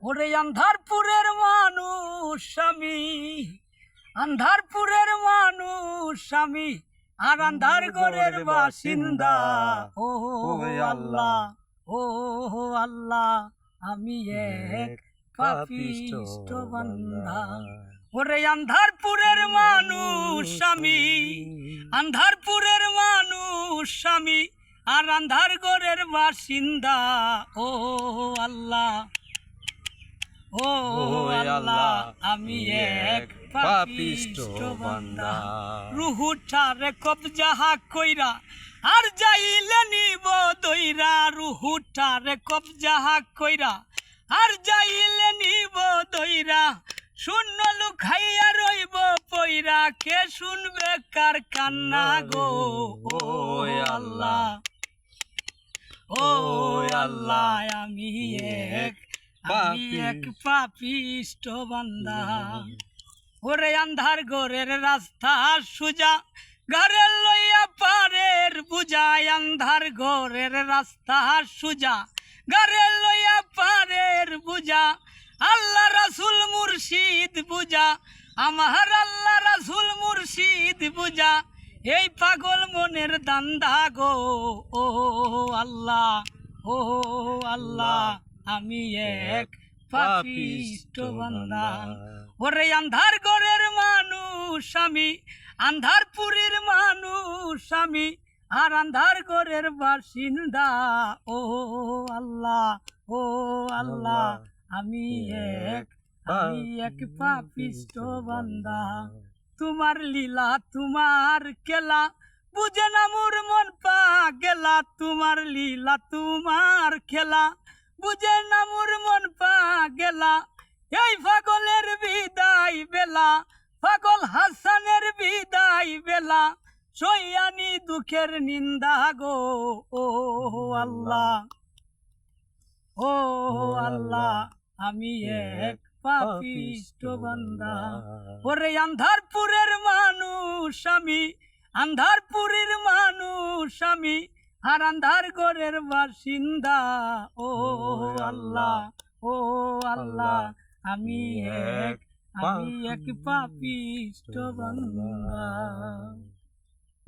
ওরে আন্ধারপুরের মানুষ আমি, আন্ধারপুরের মানুষ আমি, আর আন্ধার ঘরের বাসিন্দা। ও আল্লাহ, ও আল্লাহ, আমি এক পাপিষ্ট বান্দা। ওরে আন্ধারপুরের মানুষ আমি, আন্ধারপুরের মানুষ আমি, আর আন্ধার ঘরের বাসিন্দা। ও আল্লাহ, ও আল্লাহ, আমি এক পাপিষ্ট বান্দা। রুহুটারে কবজা কইরা আর যাইলে নিব দইরা, রুহুটারে কবজা কইরা আর যাইলে নিব দইরা। শূন্য লুকাইয়া রইব পইরা, কে শুনবে কার কান্না গো। ও আল্লাহ, ও আল্লাহ, আমি এক পাপিষ্ট বান্দা। ওরে আন্ধার ঘরের রাস্তা সুজা, ঘরের লইয়া পারের বুঝা। আন্ধার ঘরের রাস্তা সুজা, ঘরের লইয়া পারের বুঝা। আল্লাহ রাসূল মুর্শিদ বুঝা, আমার আল্লাহ রাসূল মুর্শিদ বুঝা। এই পাগল মনের দান্দা গো। ও আল্লাহ, ও আল্লাহ, আমি এক পাপিষ্ট বান্দা। ওরে আন্ধার ঘরের মানুষ আমি, আন্ধারপুরের মানুষ আমি, আর আন্ধার ঘরের বাসিন্দা। ও আল্লাহ, ও আল্লাহ, আমি এক পাপিষ্ট বান্দা। তোমার লীলা তোমার খেলা বুঝে না মোর মন পা গেলা। তোমার লীলা তোমার খেলা বুঝে না মোর মন পা গেলা। এই পাগলের বিদায় বেলা, পাগল হাসানের বিদায় বেলা, সইয়ানি দুঃখের নিন্দা গো। ও আল্লাহ, ও আল্লাহ, আমি এক পাপিষ্ট বান্দা। ওরে আন্ধারপুরের মানুষ আমি, আন্ধারপুরের মানুষ আমি, আর আন্ধার ঘরের বাসিন্দা। ও আল্লাহ, ও আল্লাহ, আমি এক পাপিষ্ট বান্দা।